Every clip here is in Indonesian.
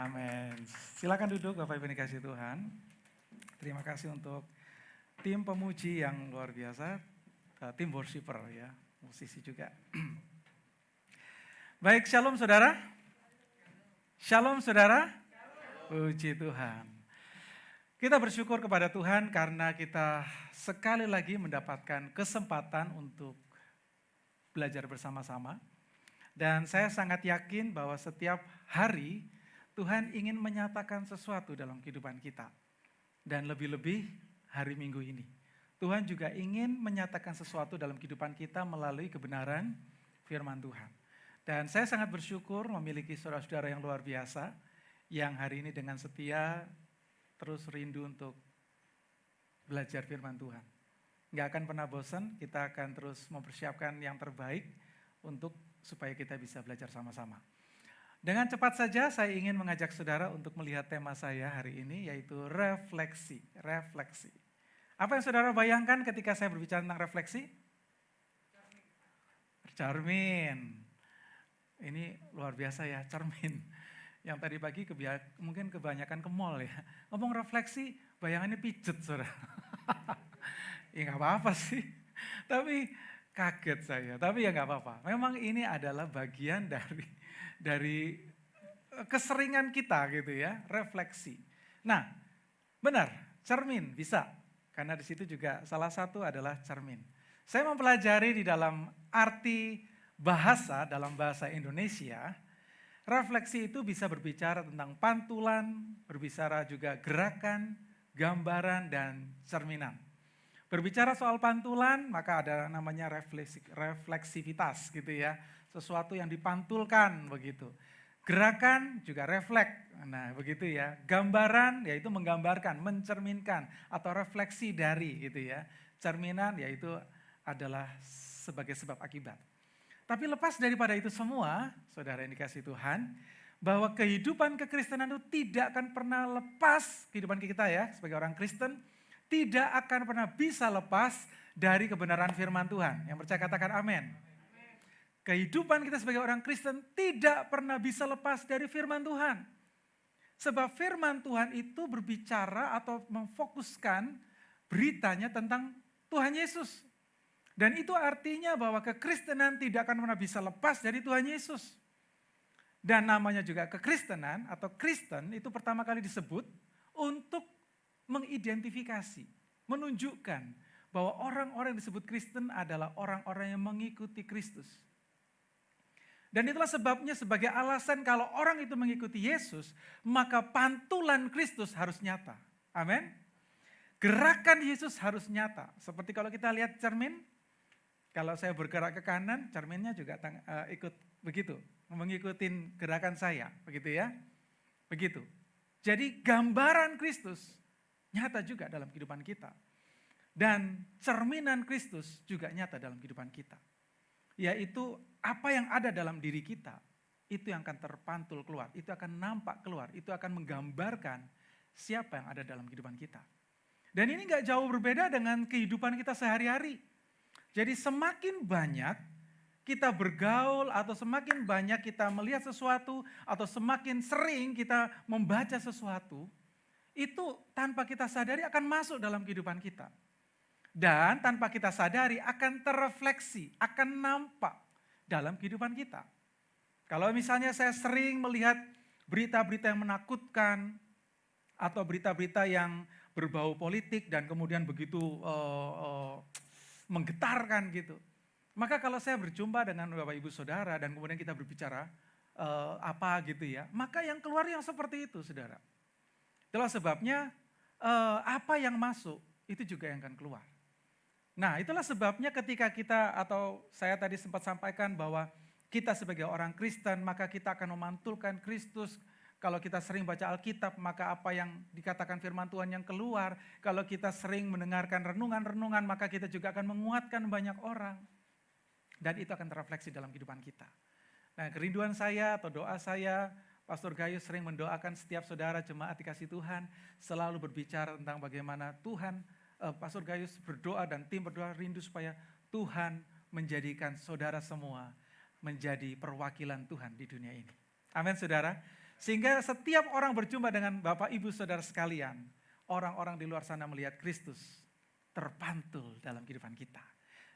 Amin. Silakan duduk Bapak Ibu yang dikasihi Tuhan. Terima kasih untuk tim pemuji yang luar biasa, tim worshiper ya, musisi juga. Baik, shalom saudara. Shalom saudara. Puji Tuhan. Kita bersyukur kepada Tuhan karena kita sekali lagi mendapatkan kesempatan untuk belajar bersama-sama. Dan saya sangat yakin bahwa setiap hari Tuhan ingin menyatakan sesuatu dalam kehidupan kita. Dan lebih-lebih hari Minggu ini. Tuhan juga ingin menyatakan sesuatu dalam kehidupan kita melalui kebenaran firman Tuhan. Dan saya sangat bersyukur memiliki saudara-saudara yang luar biasa yang hari ini dengan setia terus rindu untuk belajar firman Tuhan. Nggak akan pernah bosan, kita akan terus mempersiapkan yang terbaik untuk supaya kita bisa belajar sama-sama. Dengan cepat saja saya ingin mengajak saudara untuk melihat tema saya hari ini yaitu refleksi. Refleksi. Apa yang saudara bayangkan ketika saya berbicara tentang refleksi? Cermin. Ini luar biasa ya, cermin. Yang tadi pagi mungkin kebanyakan ke mall ya. Ngomong refleksi, bayangannya pijet saudara. Ya nggak apa-apa sih. Tapi kaget saya, tapi ya nggak apa-apa. Memang ini adalah bagian dari keseringan kita gitu ya, refleksi. Nah, benar, cermin bisa. Karena di situ juga salah satu adalah cermin. Saya mempelajari di dalam arti bahasa, dalam bahasa Indonesia, refleksi itu bisa berbicara tentang pantulan, berbicara juga gerakan, gambaran, dan cerminan. Berbicara soal pantulan, maka ada namanya refleksivitas gitu ya. Sesuatu yang dipantulkan begitu. Gerakan juga refleks, nah begitu ya. Gambaran yaitu menggambarkan, mencerminkan atau refleksi dari gitu ya. Cerminan yaitu adalah sebagai sebab akibat. Tapi lepas daripada itu semua, saudara yang dikasihi Tuhan, bahwa kehidupan kekristenan itu tidak akan pernah lepas, kehidupan kita ya sebagai orang Kristen, tidak akan pernah bisa lepas dari kebenaran firman Tuhan. Yang percaya katakan amin. Kehidupan kita sebagai orang Kristen tidak pernah bisa lepas dari firman Tuhan. Sebab firman Tuhan itu berbicara atau memfokuskan beritanya tentang Tuhan Yesus. Dan itu artinya bahwa kekristenan tidak akan pernah bisa lepas dari Tuhan Yesus. Dan namanya juga kekristenan atau Kristen itu pertama kali disebut untuk mengidentifikasi, menunjukkan bahwa orang-orang yang disebut Kristen adalah orang-orang yang mengikuti Kristus. Dan itulah sebabnya sebagai alasan kalau orang itu mengikuti Yesus, maka pantulan Kristus harus nyata. Amin. Gerakan Yesus harus nyata. Seperti kalau kita lihat cermin, kalau saya bergerak ke kanan, cerminnya juga ikut begitu, mengikuti gerakan saya, begitu ya. Begitu. Jadi gambaran Kristus nyata juga dalam kehidupan kita. Dan cerminan Kristus juga nyata dalam kehidupan kita. Yaitu apa yang ada dalam diri kita, itu yang akan terpantul keluar, itu akan nampak keluar, itu akan menggambarkan siapa yang ada dalam kehidupan kita. Dan ini gak jauh berbeda dengan kehidupan kita sehari-hari. Jadi semakin banyak kita bergaul atau semakin banyak kita melihat sesuatu atau semakin sering kita membaca sesuatu, itu tanpa kita sadari akan masuk dalam kehidupan kita. Dan tanpa kita sadari akan terrefleksi, akan nampak dalam kehidupan kita. Kalau misalnya saya sering melihat berita-berita yang menakutkan, atau berita-berita yang berbau politik dan kemudian begitu menggetarkan gitu. Maka kalau saya berjumpa dengan Bapak Ibu Saudara dan kemudian kita berbicara apa gitu ya, maka yang keluar yang seperti itu saudara. Itulah sebabnya apa yang masuk itu juga yang akan keluar. Nah itulah sebabnya ketika kita atau saya tadi sempat sampaikan bahwa kita sebagai orang Kristen maka kita akan memantulkan Kristus. Kalau kita sering baca Alkitab maka apa yang dikatakan firman Tuhan yang keluar. Kalau kita sering mendengarkan renungan-renungan maka kita juga akan menguatkan banyak orang. Dan itu akan terrefleksi dalam kehidupan kita. Nah kerinduan saya atau doa saya, Pastor Gayus sering mendoakan setiap saudara jemaat dikasih Tuhan, selalu berbicara tentang bagaimana Tuhan, Pastor Gayus berdoa dan tim berdoa rindu supaya Tuhan menjadikan saudara semua menjadi perwakilan Tuhan di dunia ini. Amin saudara. Sehingga setiap orang berjumpa dengan Bapak Ibu Saudara sekalian, orang-orang di luar sana melihat Kristus terpantul dalam kehidupan kita.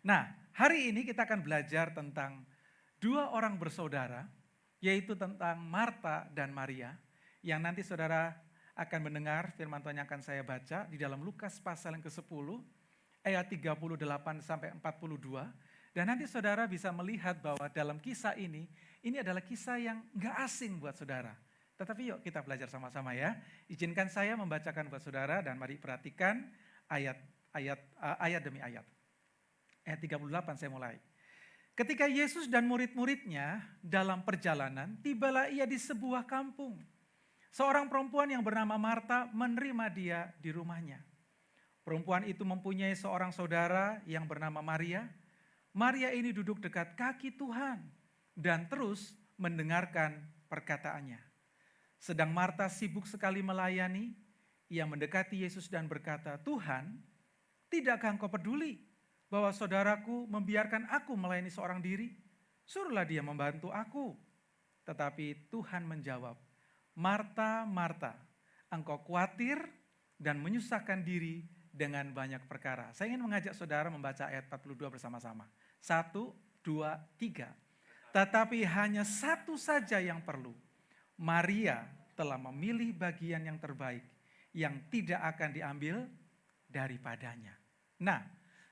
Nah, hari ini kita akan belajar tentang dua orang bersaudara, yaitu tentang Marta dan Maria, yang nanti saudara akan mendengar firman Tuhan yang akan saya baca di dalam Lukas pasal yang ke-10, ayat 38 sampai 42. Dan nanti saudara bisa melihat bahwa dalam kisah ini adalah kisah yang gak asing buat saudara. Tetapi yuk kita belajar sama-sama ya. Izinkan saya membacakan buat saudara dan mari perhatikan ayat demi ayat. Ayat 38 saya mulai. Ketika Yesus dan murid-muridnya dalam perjalanan, tibalah ia di sebuah kampung. Seorang perempuan yang bernama Marta menerima dia di rumahnya. Perempuan itu mempunyai seorang saudara yang bernama Maria. Maria ini duduk dekat kaki Tuhan dan terus mendengarkan perkataannya. Sedang Marta sibuk sekali melayani, ia mendekati Yesus dan berkata, "Tuhan, tidakkah engkau peduli bahwa saudaraku membiarkan aku melayani seorang diri? Suruhlah dia membantu aku." Tetapi Tuhan menjawab, "Marta, Marta, engkau khawatir dan menyusahkan diri dengan banyak perkara." Saya ingin mengajak saudara membaca ayat 42 bersama-sama. 1, 2, 3. Tetapi hanya satu saja yang perlu. Maria telah memilih bagian yang terbaik yang tidak akan diambil daripadanya. Nah,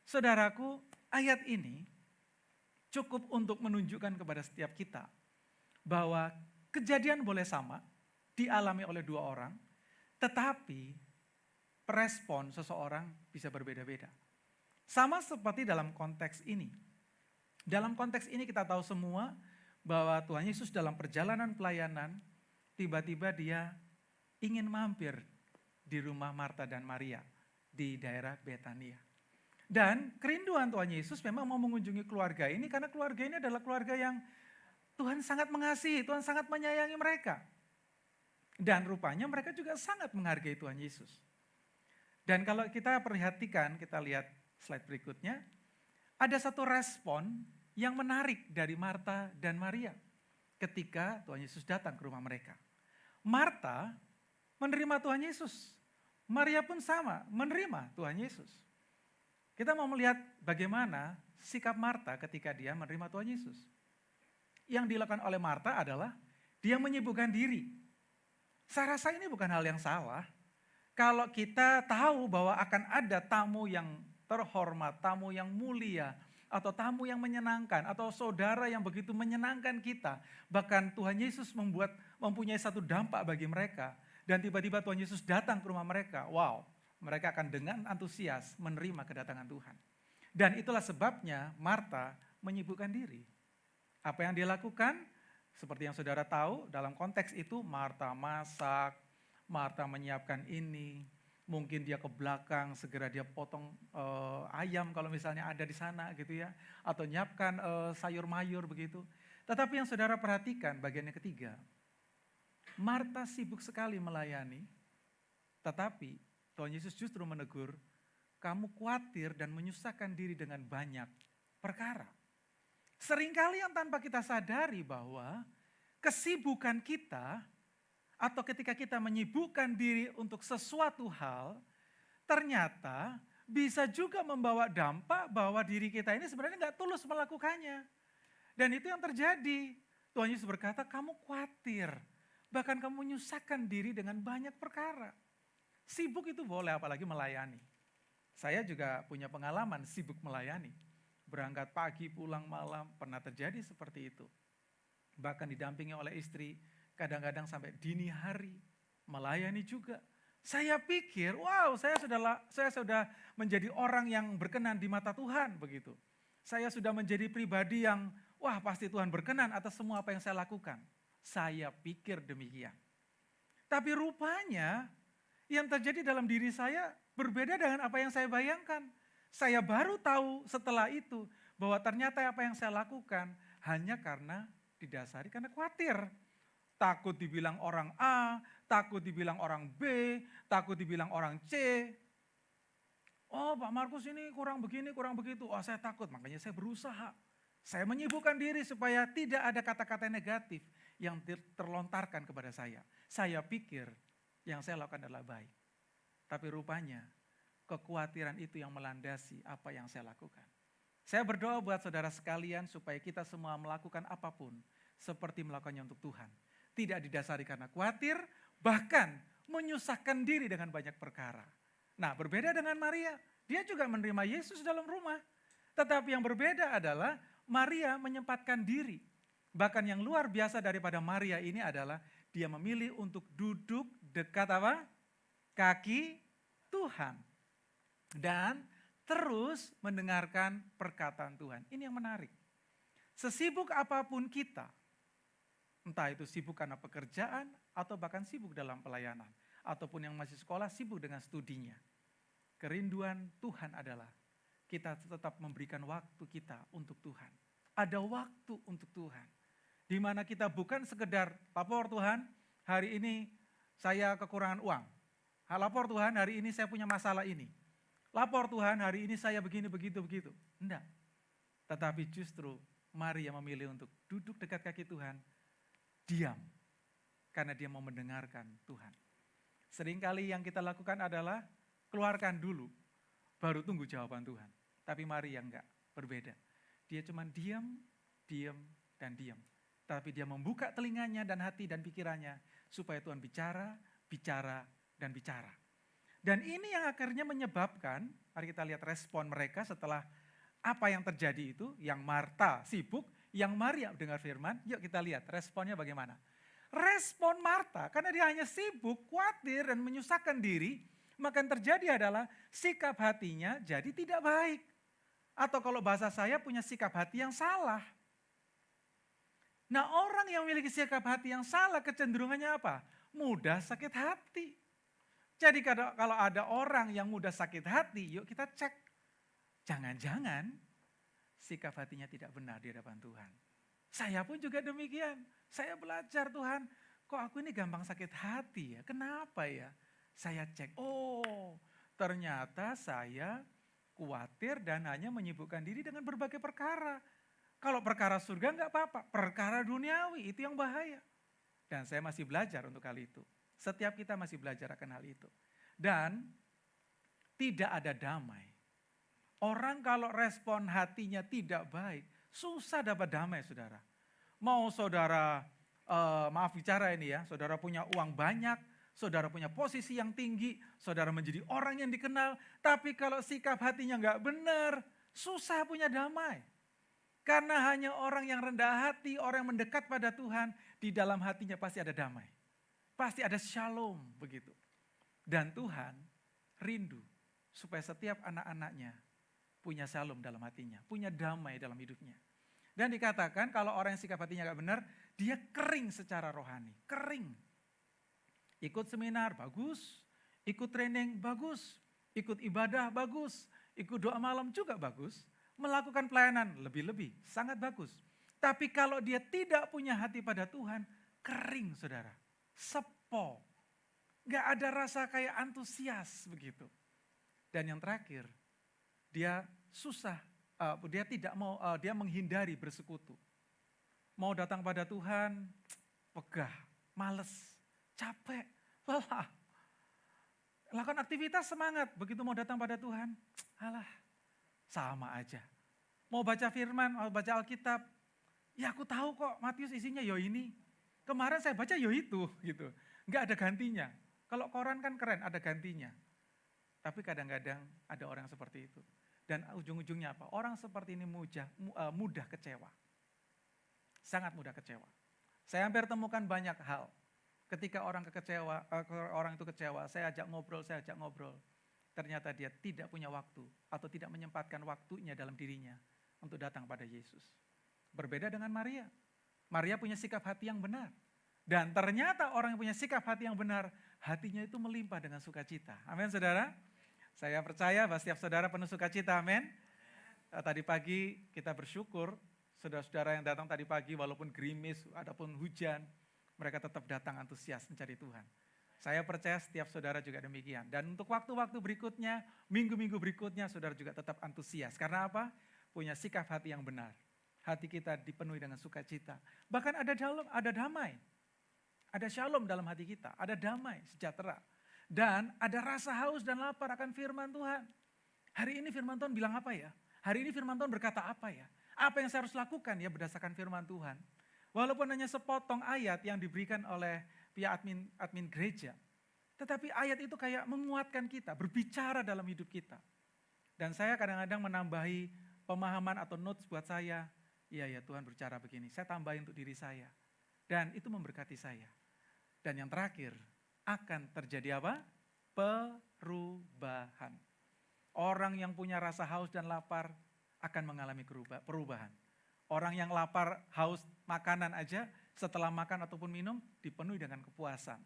saudaraku, ayat ini cukup untuk menunjukkan kepada setiap kita bahwa kejadian boleh sama, dialami oleh dua orang, tetapi respon seseorang bisa berbeda-beda. Sama seperti dalam konteks ini. Dalam konteks ini kita tahu semua bahwa Tuhan Yesus dalam perjalanan pelayanan, tiba-tiba dia ingin mampir di rumah Marta dan Maria di daerah Betania. Dan kerinduan Tuhan Yesus memang mau mengunjungi keluarga ini karena keluarga ini adalah keluarga yang Tuhan sangat mengasihi, Tuhan sangat menyayangi mereka. Dan rupanya mereka juga sangat menghargai Tuhan Yesus. Dan kalau kita perhatikan, kita lihat slide berikutnya, ada satu respon yang menarik dari Marta dan Maria ketika Tuhan Yesus datang ke rumah mereka. Marta menerima Tuhan Yesus, Maria pun sama menerima Tuhan Yesus. Kita mau melihat bagaimana sikap Marta ketika dia menerima Tuhan Yesus. Yang dilakukan oleh Marta adalah dia menyibukkan diri. Saya rasa ini bukan hal yang salah. Kalau kita tahu bahwa akan ada tamu yang terhormat, tamu yang mulia, atau tamu yang menyenangkan, atau saudara yang begitu menyenangkan kita. Bahkan Tuhan Yesus mempunyai satu dampak bagi mereka. Dan tiba-tiba Tuhan Yesus datang ke rumah mereka. Wow, mereka akan dengan antusias menerima kedatangan Tuhan. Dan itulah sebabnya Marta menyibukkan diri. Apa yang dia lakukan? Seperti yang saudara tahu, dalam konteks itu Marta masak, Marta menyiapkan ini, mungkin dia ke belakang, segera dia potong ayam kalau misalnya ada di sana gitu ya, atau nyiapkan sayur mayur begitu. Tetapi yang saudara perhatikan bagian yang ketiga, Marta sibuk sekali melayani, tetapi Tuhan Yesus justru menegur, kamu khawatir dan menyusahkan diri dengan banyak perkara. Seringkali yang tanpa kita sadari bahwa kesibukan kita atau ketika kita menyibukkan diri untuk sesuatu hal, ternyata bisa juga membawa dampak bahwa diri kita ini sebenarnya nggak tulus melakukannya. Dan itu yang terjadi. Tuhan Yesus berkata, kamu khawatir, bahkan kamu menyusahkan diri dengan banyak perkara. Sibuk itu boleh, apalagi melayani. Saya juga punya pengalaman sibuk melayani. Berangkat pagi, pulang malam, pernah terjadi seperti itu. Bahkan didampingi oleh istri, kadang-kadang sampai dini hari, melayani juga. Saya pikir, wow, saya sudah menjadi orang yang berkenan di mata Tuhan, begitu. Saya sudah menjadi pribadi yang, wah pasti Tuhan berkenan atas semua apa yang saya lakukan. Saya pikir demikian. Tapi rupanya, yang terjadi dalam diri saya berbeda dengan apa yang saya bayangkan. Saya baru tahu setelah itu bahwa ternyata apa yang saya lakukan hanya karena didasari karena khawatir. Takut dibilang orang A, takut dibilang orang B, takut dibilang orang C. Oh Pak Markus ini kurang begini, kurang begitu. Oh saya takut, makanya saya berusaha. Saya menyibukkan diri supaya tidak ada kata-kata negatif yang terlontarkan kepada saya. Saya pikir yang saya lakukan adalah baik. Tapi rupanya kekhawatiran itu yang melandasi apa yang saya lakukan. Saya berdoa buat saudara sekalian supaya kita semua melakukan apapun seperti melakukannya untuk Tuhan. Tidak didasari karena khawatir, bahkan menyusahkan diri dengan banyak perkara. Nah, berbeda dengan Maria, dia juga menerima Yesus dalam rumah. Tetapi yang berbeda adalah Maria menyempatkan diri. Bahkan yang luar biasa daripada Maria ini adalah dia memilih untuk duduk dekat apa? Kaki Tuhan. Dan terus mendengarkan perkataan Tuhan. Ini yang menarik. Sesibuk apapun kita, entah itu sibuk karena pekerjaan atau bahkan sibuk dalam pelayanan. Ataupun yang masih sekolah sibuk dengan studinya. Kerinduan Tuhan adalah kita tetap memberikan waktu kita untuk Tuhan. Ada waktu untuk Tuhan. Di mana kita bukan sekedar lapor Tuhan, hari ini saya kekurangan uang. Lapor Tuhan, hari ini saya punya masalah ini. Lapor Tuhan, hari ini saya begini, begitu. Enggak. Tetapi justru Maria memilih untuk duduk dekat kaki Tuhan, diam. Karena dia mau mendengarkan Tuhan. Seringkali yang kita lakukan adalah keluarkan dulu, baru tunggu jawaban Tuhan. Tapi Maria enggak, berbeda. Dia cuma diam, dan diam. Tapi dia membuka telinganya dan hati dan pikirannya supaya Tuhan bicara, dan bicara. Dan ini yang akhirnya menyebabkan, mari kita lihat respon mereka setelah apa yang terjadi itu, yang Marta sibuk, yang Maria dengar firman, yuk kita lihat responnya bagaimana. Respon Marta, karena dia hanya sibuk, khawatir dan menyusahkan diri, maka yang terjadi adalah sikap hatinya jadi tidak baik. Atau kalau bahasa saya punya sikap hati yang salah. Nah, orang yang memiliki sikap hati yang salah kecenderungannya apa? Mudah sakit hati. Jadi kalau ada orang yang mudah sakit hati, yuk kita cek. Jangan-jangan sikap hatinya tidak benar di hadapan Tuhan. Saya pun juga demikian. Saya belajar Tuhan, kok aku ini gampang sakit hati ya? Kenapa ya? Saya cek, oh ternyata saya khawatir dan hanya menyibukkan diri dengan berbagai perkara. Kalau perkara surga enggak apa-apa, perkara duniawi itu yang bahaya. Dan saya masih belajar untuk hal itu. Setiap kita masih belajar akan hal itu. Dan tidak ada damai. Orang kalau respon hatinya tidak baik, susah dapat damai saudara. Mau saudara, maaf bicara ini ya, saudara punya uang banyak, saudara punya posisi yang tinggi, saudara menjadi orang yang dikenal, tapi kalau sikap hatinya enggak benar, susah punya damai. Karena hanya orang yang rendah hati, orang yang mendekat pada Tuhan, di dalam hatinya pasti ada damai. Pasti ada shalom begitu. Dan Tuhan rindu supaya setiap anak-anaknya punya shalom dalam hatinya, punya damai dalam hidupnya. Dan dikatakan kalau orang yang sikap hatinya gak benar, dia kering secara rohani, kering. Ikut seminar, bagus. Ikut training, bagus. Ikut ibadah, bagus. Ikut doa malam juga bagus. Melakukan pelayanan, lebih-lebih, sangat bagus. Tapi kalau dia tidak punya hati pada Tuhan, kering saudara. Sepo. Gak ada rasa kayak antusias begitu. Dan yang terakhir, dia susah, dia menghindari bersekutu. Mau datang pada Tuhan, pegah, males, capek, lelah. Lakukan aktivitas semangat, begitu mau datang pada Tuhan, alah sama aja. Mau baca firman, mau baca Alkitab, ya aku tahu kok Matius isinya yo ini. Kemarin saya baca yo itu gitu. Enggak ada gantinya. Kalau koran kan keren, ada gantinya. Tapi kadang-kadang ada orang seperti itu. Dan ujung-ujungnya apa? Orang seperti ini mudah kecewa. Sangat mudah kecewa. Saya hampir temukan banyak hal. Ketika orang itu kecewa, saya ajak ngobrol. Ternyata dia tidak punya waktu atau tidak menyempatkan waktunya dalam dirinya untuk datang pada Yesus. Berbeda dengan Maria. Maria punya sikap hati yang benar. Dan ternyata orang yang punya sikap hati yang benar, hatinya itu melimpah dengan sukacita. Amin saudara. Saya percaya bahwa setiap saudara penuh sukacita, amin. Tadi pagi kita bersyukur, saudara-saudara yang datang tadi pagi walaupun gerimis, ataupun hujan, mereka tetap datang antusias mencari Tuhan. Saya percaya setiap saudara juga demikian. Dan untuk waktu-waktu berikutnya, minggu-minggu berikutnya, saudara juga tetap antusias. Karena apa? Punya sikap hati yang benar. hati kita dipenuhi dengan sukacita. Bahkan ada damai, ada shalom dalam hati kita, ada damai, sejahtera. Dan ada rasa haus dan lapar akan firman Tuhan. Hari ini firman Tuhan bilang apa ya? Hari ini firman Tuhan berkata apa ya? Apa yang saya harus lakukan ya berdasarkan firman Tuhan? Walaupun hanya sepotong ayat yang diberikan oleh pihak admin gereja. Tetapi ayat itu kayak menguatkan kita, berbicara dalam hidup kita. Dan saya kadang-kadang menambahi pemahaman atau notes buat saya. Iya ya Tuhan berbicara begini, saya tambahin untuk diri saya. Dan itu memberkati saya. Dan yang terakhir, akan terjadi apa? Perubahan. Orang yang punya rasa haus dan lapar akan mengalami perubahan. Orang yang lapar, haus makanan aja, setelah makan ataupun minum, dipenuhi dengan kepuasan.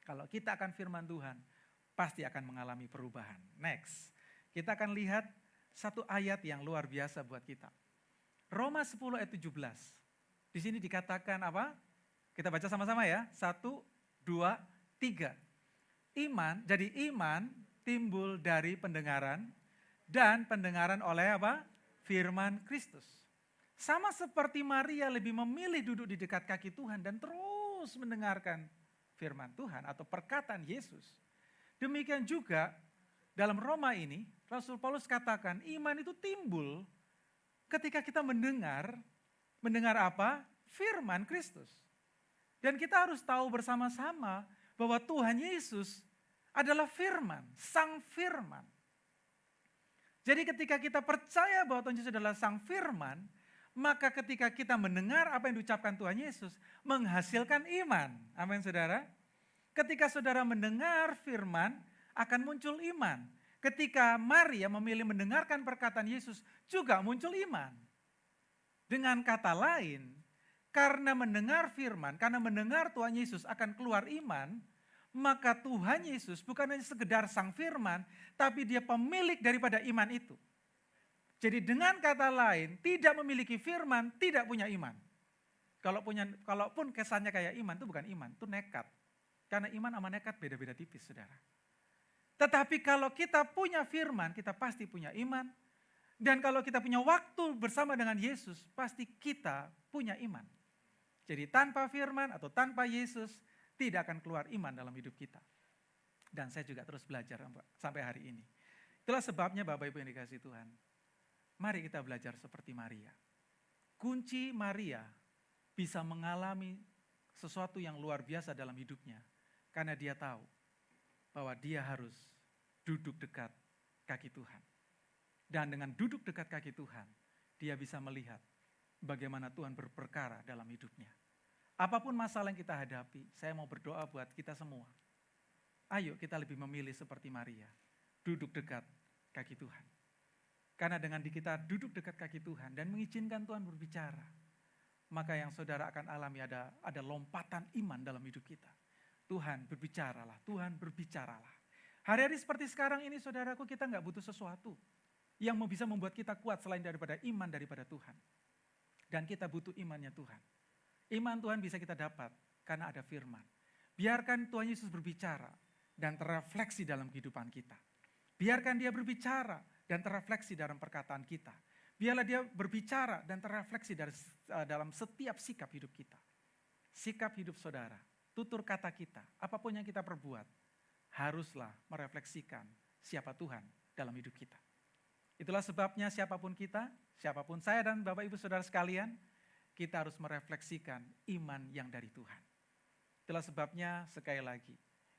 Kalau kita akan firman Tuhan, pasti akan mengalami perubahan. Next, kita akan lihat satu ayat yang luar biasa buat kita. Roma 10 ayat 17. Di sini dikatakan apa? Kita baca sama-sama ya. 1, 2, 3. Jadi iman timbul dari pendengaran dan pendengaran oleh apa? Firman Kristus. Sama seperti Maria lebih memilih duduk di dekat kaki Tuhan dan terus mendengarkan firman Tuhan atau perkataan Yesus. Demikian juga dalam Roma ini Rasul Paulus katakan iman itu timbul ketika kita mendengar apa? Firman Kristus. Dan kita harus tahu bersama-sama bahwa Tuhan Yesus adalah firman, sang firman. Jadi ketika kita percaya bahwa Tuhan Yesus adalah sang firman, maka ketika kita mendengar apa yang diucapkan Tuhan Yesus, menghasilkan iman. Amin saudara. Ketika saudara mendengar firman, akan muncul iman. Ketika Maria memilih mendengarkan perkataan Yesus, juga muncul iman. Dengan kata lain, karena mendengar firman, karena mendengar Tuhan Yesus akan keluar iman, maka Tuhan Yesus bukan hanya sekedar sang firman, tapi dia pemilik daripada iman itu. Jadi dengan kata lain, tidak memiliki firman, tidak punya iman. Kalaupun kesannya kayak iman, itu bukan iman, itu nekat. Karena iman sama nekat beda-beda tipis, saudara. Tetapi kalau kita punya firman, kita pasti punya iman. Dan kalau kita punya waktu bersama dengan Yesus, pasti kita punya iman. Jadi tanpa firman atau tanpa Yesus, tidak akan keluar iman dalam hidup kita. Dan saya juga terus belajar sampai hari ini. Itulah sebabnya Bapak Ibu yang dikasihi Tuhan. Mari kita belajar seperti Maria. Kunci Maria bisa mengalami sesuatu yang luar biasa dalam hidupnya. Karena dia tahu bahwa dia harus duduk dekat kaki Tuhan. Dan dengan duduk dekat kaki Tuhan, dia bisa melihat bagaimana Tuhan berperkara dalam hidupnya. Apapun masalah yang kita hadapi, saya mau berdoa buat kita semua. Ayo kita lebih memilih seperti Maria, duduk dekat kaki Tuhan. Karena dengan kita duduk dekat kaki Tuhan dan mengizinkan Tuhan berbicara, maka yang saudara akan alami ada lompatan iman dalam hidup kita. Tuhan berbicaralah, Tuhan berbicaralah. Hari-hari seperti sekarang ini saudaraku, kita nggak butuh sesuatu yang bisa membuat kita kuat selain daripada iman daripada Tuhan. Dan kita butuh imannya Tuhan. Iman Tuhan bisa kita dapat karena ada firman. Biarkan Tuhan Yesus berbicara dan terrefleksi dalam kehidupan kita. Biarkan dia berbicara dan terrefleksi dalam perkataan kita. Biarlah dia berbicara dan terrefleksi dalam setiap sikap hidup kita. Sikap hidup saudara, tutur kata kita, apapun yang kita perbuat, haruslah merefleksikan siapa Tuhan dalam hidup kita. Itulah sebabnya siapapun kita, siapapun saya dan Bapak Ibu Saudara sekalian, kita harus merefleksikan iman yang dari Tuhan. Itulah sebabnya sekali lagi,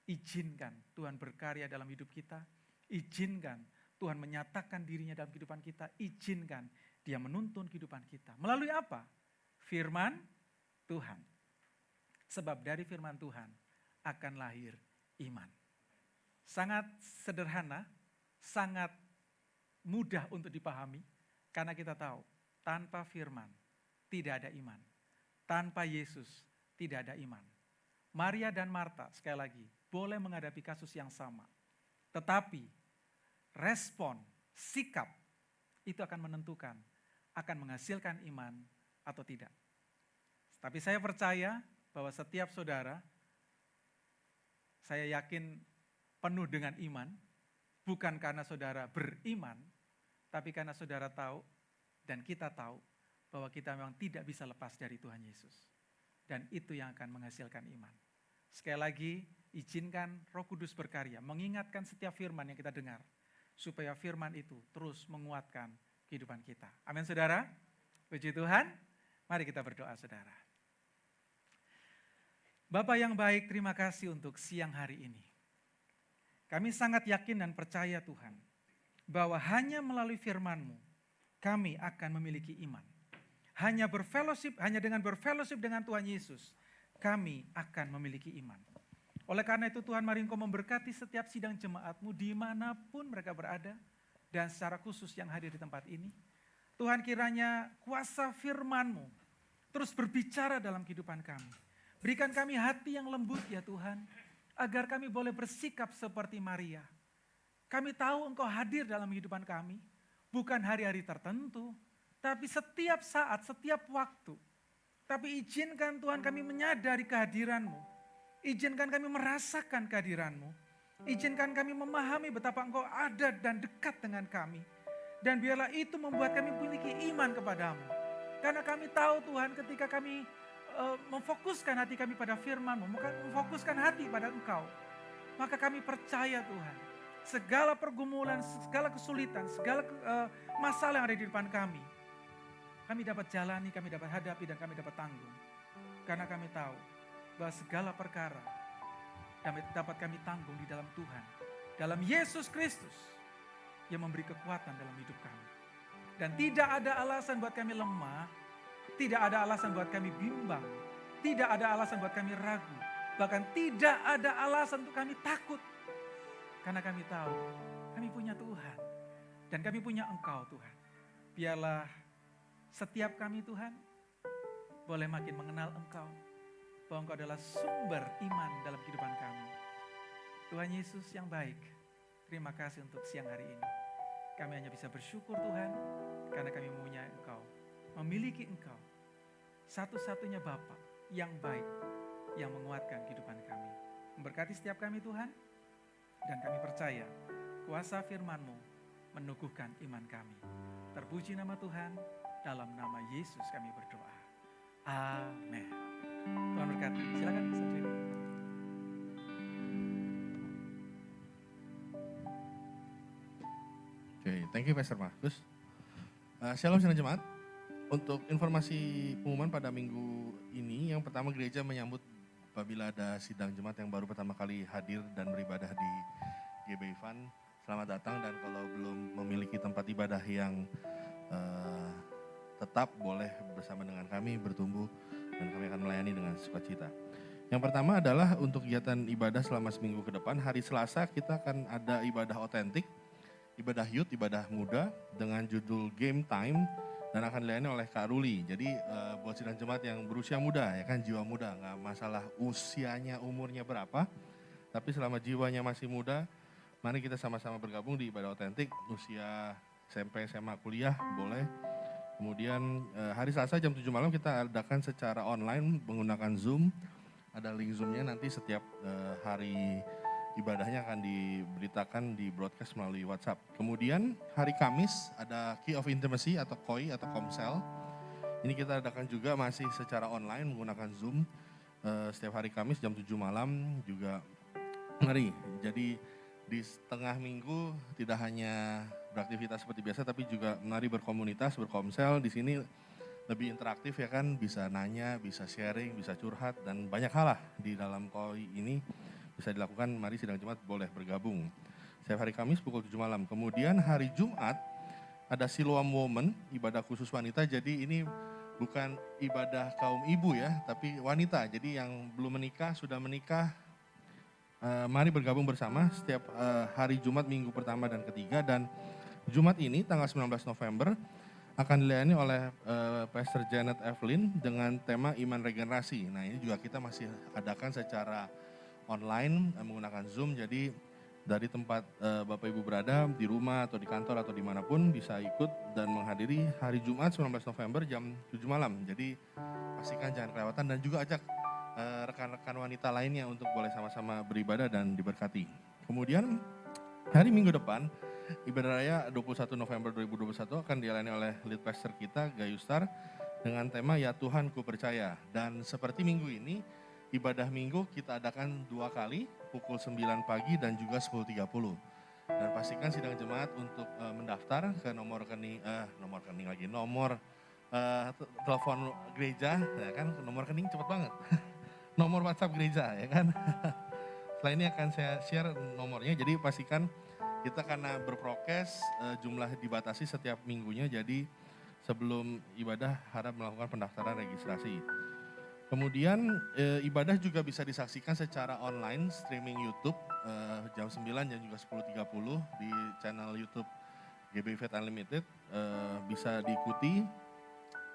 izinkan Tuhan berkarya dalam hidup kita, izinkan Tuhan menyatakan dirinya dalam kehidupan kita, izinkan dia menuntun kehidupan kita. Melalui apa? Firman Tuhan. Sebab dari firman Tuhan akan lahir iman. Sangat sederhana, sangat mudah untuk dipahami, karena kita tahu tanpa firman tidak ada iman. Tanpa Yesus tidak ada iman. Maria dan Marta sekali lagi boleh menghadapi kasus yang sama. Tetapi respon, sikap itu akan menentukan akan menghasilkan iman atau tidak. Tapi saya percaya bahwa setiap saudara, saya yakin penuh dengan iman, bukan karena saudara beriman, tapi karena saudara tahu dan kita tahu bahwa kita memang tidak bisa lepas dari Tuhan Yesus. Dan itu yang akan menghasilkan iman. Sekali lagi, izinkan Roh Kudus berkarya, mengingatkan setiap firman yang kita dengar, supaya firman itu terus menguatkan kehidupan kita. Amin saudara, puji Tuhan, mari kita berdoa saudara. Bapa yang baik, terima kasih untuk siang hari ini. Kami sangat yakin dan percaya Tuhan, bahwa hanya melalui firman-Mu, kami akan memiliki iman. Hanya dengan berfellowship dengan Tuhan Yesus, kami akan memiliki iman. Oleh karena itu Tuhan, mari Engkau memberkati setiap sidang jemaat-Mu dimanapun mereka berada, dan secara khusus yang hadir di tempat ini. Tuhan, kiranya kuasa firman-Mu terus berbicara dalam kehidupan kami. Berikan kami hati yang lembut ya Tuhan, agar kami boleh bersikap seperti Maria. Kami tahu Engkau hadir dalam kehidupan kami, bukan hari-hari tertentu, tapi setiap saat, setiap waktu. Tapi izinkan Tuhan kami menyadari kehadiran-Mu. Izinkan kami merasakan kehadiran-Mu. Izinkan kami memahami betapa Engkau ada dan dekat dengan kami. Dan biarlah itu membuat kami memiliki iman kepadamu. Karena kami tahu Tuhan, ketika kami memfokuskan hati kami pada firman-Mu, memfokuskan hati pada Engkau, maka kami percaya Tuhan, segala pergumulan, segala kesulitan, segala masalah yang ada di depan kami dapat jalani, kami dapat hadapi, dan kami dapat tanggung. Karena kami tahu bahwa segala perkara dapat kami tanggung di dalam Tuhan, dalam Yesus Kristus yang memberi kekuatan dalam hidup kami. Dan tidak ada alasan buat kami lemah, tidak ada alasan buat kami bimbang, tidak ada alasan buat kami ragu, bahkan tidak ada alasan untuk kami takut. Karena kami tahu kami punya Tuhan dan kami punya Engkau Tuhan. Biarlah setiap kami Tuhan boleh makin mengenal Engkau, bahwa Engkau adalah sumber iman dalam kehidupan kami. Tuhan Yesus yang baik, terima kasih untuk siang hari ini. Kami hanya bisa bersyukur Tuhan, karena kami mempunyai Engkau, memiliki Engkau, satu-satunya Bapa yang baik, yang menguatkan kehidupan kami. Memberkati setiap kami Tuhan, dan kami percaya kuasa firman-Mu meneguhkan iman kami. Terpuji nama Tuhan, dalam nama Yesus kami berdoa. Amin. Tuhan berkati. Silakan Pastor Jerry. Oke, thank you Pastor Markus. Shalom sidang jemaat. Untuk informasi pengumuman pada minggu ini, yang pertama gereja menyambut apabila ada sidang jemaat yang baru pertama kali hadir dan beribadah di GB Fund. Selamat datang, dan kalau belum memiliki tempat ibadah yang tetap, boleh bersama dengan kami bertumbuh dan kami akan melayani dengan sukacita. Yang pertama adalah untuk kegiatan ibadah selama seminggu ke depan. Hari Selasa kita akan ada ibadah otentik, ibadah youth, ibadah muda dengan judul Game Time, dan akan dilayani oleh Kak Ruli. Jadi buat sidang jemaat yang berusia muda, ya kan, jiwa muda, nggak masalah usianya, umurnya berapa, tapi selama jiwanya masih muda, mari kita sama-sama bergabung di ibadah otentik. Usia SMP, SMA, kuliah boleh. Kemudian hari Selasa jam 7 malam kita adakan secara online menggunakan Zoom. Ada link Zoom-nya, nanti setiap hari ibadahnya akan diberitakan di broadcast melalui WhatsApp. Kemudian hari Kamis ada Key of Intimacy atau KOI atau Komsel. Ini kita adakan juga masih secara online menggunakan Zoom. Setiap hari Kamis jam 7 malam juga mari. Jadi di setengah minggu tidak hanya beraktivitas seperti biasa, tapi juga mari berkomunitas, berkomsel. Di sini lebih interaktif ya kan, bisa nanya, bisa sharing, bisa curhat, dan banyak hal lah di dalam KOI ini bisa dilakukan. Mari sidang jemaat boleh bergabung. Setiap hari Kamis pukul 7 malam. Kemudian hari Jumat ada Siloam Woman, ibadah khusus wanita. Jadi ini bukan ibadah kaum ibu ya, tapi wanita. Jadi yang belum menikah, sudah menikah, mari bergabung bersama setiap hari Jumat minggu pertama dan ketiga. Dan Jumat ini tanggal 19 November akan dilayani oleh Pastor Janet Evelyn dengan tema Iman Regenerasi. Nah ini juga kita masih adakan secara online menggunakan Zoom. Jadi dari tempat Bapak Ibu berada, di rumah atau di kantor atau dimanapun bisa ikut dan menghadiri hari Jumat 19 November jam 7 malam. Jadi pastikan jangan kelewatan, dan juga ajak rekan-rekan wanita lainnya untuk boleh sama-sama beribadah dan diberkati. Kemudian hari Minggu depan Ibadah Raya 21 November 2021 akan dilayani oleh lead pastor kita, Gayustar, dengan tema Ya Tuhan Ku Percaya. Dan seperti minggu ini, ibadah minggu kita adakan 2 kali, pukul 9 pagi dan juga 10.30. Dan pastikan sidang jemaat untuk mendaftar ke nomor telepon gereja, ya kan, nomor rekening cepet banget. Nomor WhatsApp gereja, ya kan. Setelah ini akan saya share nomornya, jadi pastikan kita karena berprokes jumlah dibatasi setiap minggunya, jadi sebelum ibadah harap melakukan pendaftaran registrasi. Kemudian ibadah juga bisa disaksikan secara online streaming YouTube jam 9 dan juga 10.30 di channel YouTube GB Faith Unlimited, bisa diikuti.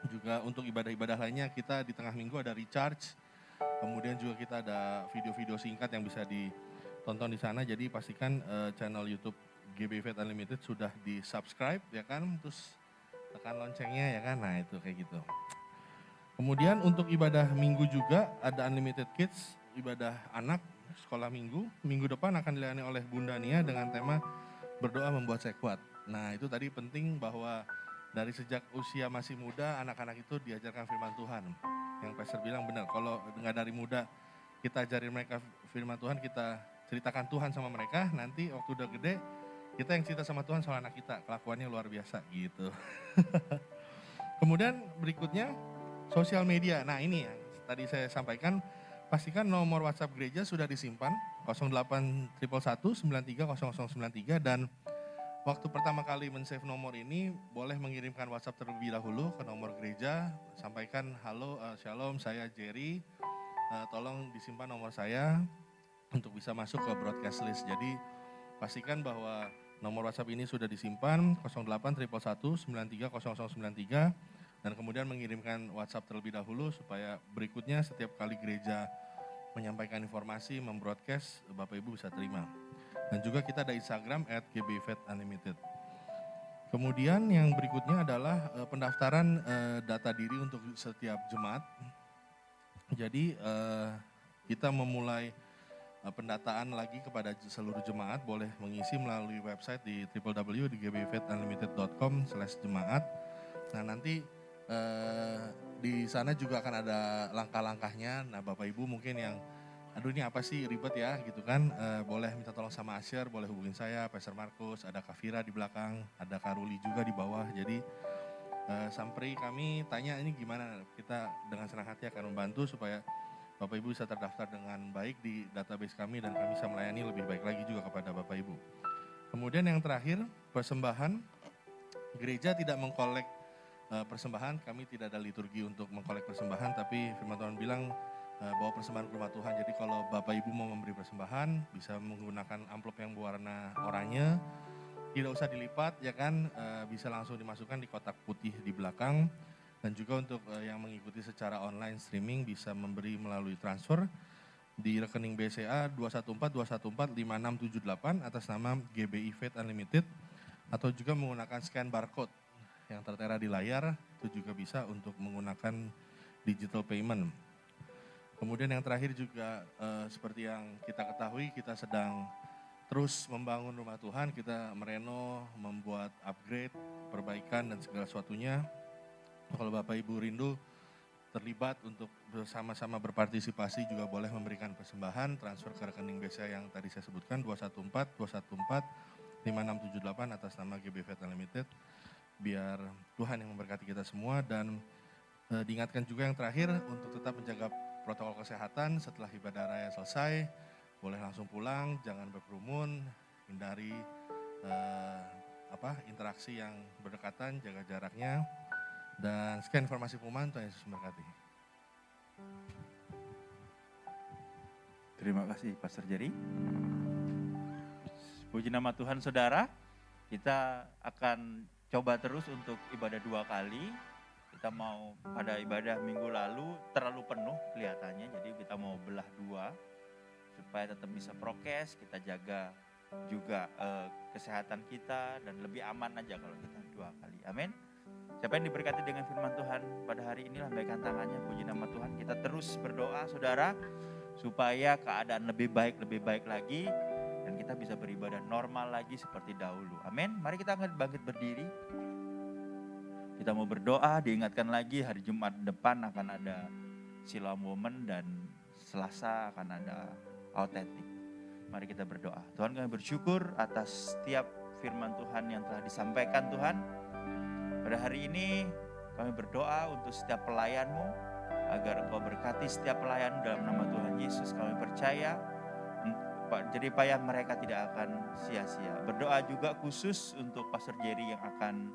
Juga untuk ibadah-ibadah lainnya kita di tengah minggu ada recharge. Kemudian juga kita ada video-video singkat yang bisa ditonton di sana. Jadi pastikan channel YouTube GB Faith Unlimited sudah di-subscribe, ya kan. Terus tekan loncengnya, ya kan. Nah, itu kayak gitu. Kemudian untuk ibadah minggu juga ada Unlimited Kids, ibadah anak sekolah minggu. Minggu depan akan dilayani oleh Bunda Nia dengan tema Berdoa Membuat Saya Kuat. Nah, itu tadi penting bahwa dari sejak usia masih muda anak-anak itu diajarkan firman Tuhan. Yang pastor bilang benar, kalau nggak dari muda kita ajarin mereka firman Tuhan, kita ceritakan Tuhan sama mereka, nanti waktu udah gede kita yang cerita sama Tuhan soal anak kita, kelakuannya luar biasa gitu. Kemudian berikutnya sosial media. Nah, ini yang tadi saya sampaikan, pastikan nomor WhatsApp gereja sudah disimpan 081119300093, dan waktu pertama kali men-save nomor ini boleh mengirimkan WhatsApp terlebih dahulu ke nomor gereja, sampaikan halo, shalom, saya Jerry, tolong disimpan nomor saya untuk bisa masuk ke broadcast list. Jadi pastikan bahwa nomor WhatsApp ini sudah disimpan 081119300093, dan kemudian mengirimkan WhatsApp terlebih dahulu supaya berikutnya setiap kali gereja menyampaikan informasi, membroadcast, Bapak Ibu bisa terima. Dan juga kita ada Instagram @gbfaithunlimited. Kemudian yang berikutnya adalah pendaftaran data diri untuk setiap jemaat. Jadi kita memulai pendataan lagi kepada seluruh jemaat, boleh mengisi melalui website di www.gbfaithunlimited.com/jemaat. Nah, nanti di sana juga akan ada langkah-langkahnya. Nah, Bapak Ibu mungkin yang aduh ini apa sih ribet ya gitu kan, boleh minta tolong sama Asher, boleh hubungin saya, Pastor Markus, ada Kak Fira di belakang, ada Kak Ruli juga di bawah. Jadi sampai kami tanya ini gimana, kita dengan senang hati akan membantu supaya Bapak Ibu bisa terdaftar dengan baik di database kami dan kami bisa melayani lebih baik lagi juga kepada Bapak Ibu. Kemudian yang terakhir, persembahan. Gereja tidak mengkolek persembahan, kami tidak ada liturgi untuk mengkolek persembahan, tapi firman Tuhan bilang bawa persembahan ke rumah Tuhan. Jadi kalau Bapak Ibu mau memberi persembahan, bisa menggunakan amplop yang berwarna oranye, tidak usah dilipat, ya kan, bisa langsung dimasukkan di kotak putih di belakang. Dan juga untuk yang mengikuti secara online streaming bisa memberi melalui transfer di rekening BCA 21421456778 atas nama GBI Faith Unlimited, atau juga menggunakan scan barcode yang tertera di layar, itu juga bisa untuk menggunakan digital payment. Kemudian yang terakhir juga seperti yang kita ketahui, kita sedang terus membangun rumah Tuhan, kita mereno, membuat upgrade, perbaikan dan segala sesuatunya. Kalau Bapak Ibu rindu terlibat untuk bersama-sama berpartisipasi, juga boleh memberikan persembahan, transfer ke rekening BCA yang tadi saya sebutkan 21421456778 atas nama GB Faith Unlimited. Biar Tuhan yang memberkati kita semua. Dan diingatkan juga yang terakhir untuk tetap menjaga protokol kesehatan. Setelah ibadah raya selesai, boleh langsung pulang, jangan berkerumun, hindari interaksi yang berdekatan, jaga jaraknya. Dan sekian informasi pengumuman, Tuhan Yesus memberkati. Terima kasih Pastor Jerry. Puji nama Tuhan saudara, kita akan coba terus untuk ibadah 2 kali. Kita mau pada ibadah minggu lalu terlalu penuh kelihatannya, jadi kita mau belah 2 supaya tetap bisa prokes, kita jaga juga kesehatan kita dan lebih aman aja kalau kita 2 kali. Amin. Siapa yang diberkati dengan firman Tuhan pada hari ini, lambaikan tangannya, puji nama Tuhan. Kita terus berdoa saudara, supaya keadaan lebih baik lagi. dan kita bisa beribadah normal lagi seperti dahulu. Amin. Mari kita akan bangkit berdiri. Kita mau berdoa, diingatkan lagi hari Jumat depan akan ada Siloam Women dan Selasa akan ada Autentik. Mari kita berdoa. Tuhan, kami bersyukur atas setiap firman Tuhan yang telah disampaikan Tuhan. Pada hari ini kami berdoa untuk setiap pelayan-Mu, agar Engkau berkati setiap pelayan dalam nama Tuhan Yesus. Kami percaya jadi payah mereka tidak akan sia-sia. Berdoa juga khusus untuk Pastor Jerry yang akan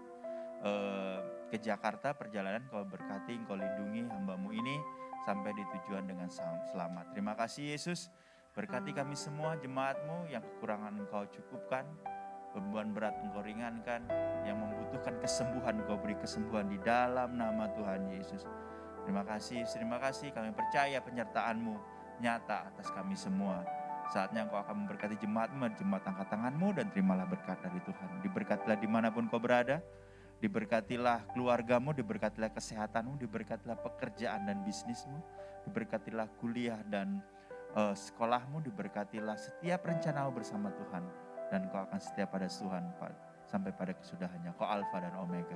ke Jakarta perjalanan. Kau berkati, Engkau lindungi hamba-Mu ini sampai di tujuan dengan selamat. Terima kasih Yesus. Berkati kami semua jemaat-Mu, yang kekurangan Engkau cukupkan, beban berat Engkau ringankan, yang membutuhkan kesembuhan Engkau beri kesembuhan di dalam nama Tuhan Yesus. Terima kasih, kami percaya penyertaan-Mu nyata atas kami semua. Saatnya Engkau akan memberkati jemaat-Mu, jemaat angkat tangan-Mu, dan terimalah berkat dari Tuhan. Diberkatilah dimanapun Kau berada, diberkatilah keluarga-Mu, diberkatilah kesehatan-Mu, diberkatilah pekerjaan dan bisnis-Mu, diberkatilah kuliah dan sekolah-Mu, diberkatilah setiap rencana-Mu bersama Tuhan. Dan Kau akan setia pada Tuhan sampai pada kesudahannya. Kau Alfa dan Omega.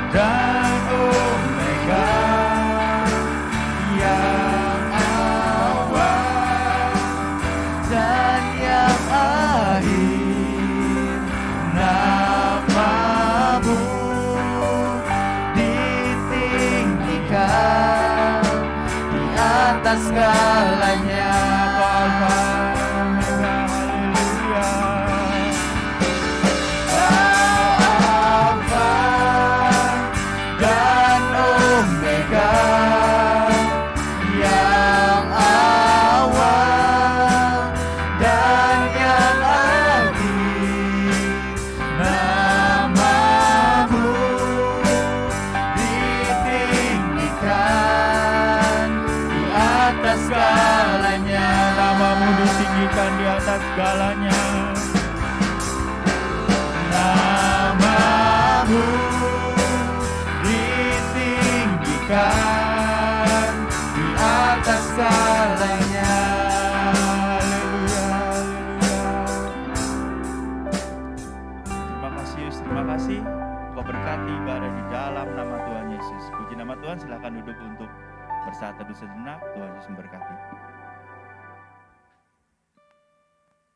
Dan Omega, yang awal dan yang akhir, nama-Mu ditinggikan di atas segalanya. Di atas segalanya, nama-Mu ditinggikan di atas segalanya. Haleluya, Terima kasih Yesus, terima kasih. Kau berkati ibadah di dalam nama Tuhan Yesus. Puji nama Tuhan, silakan duduk untuk bersaat teduh sejenak. Tuhan Yesus memberkati.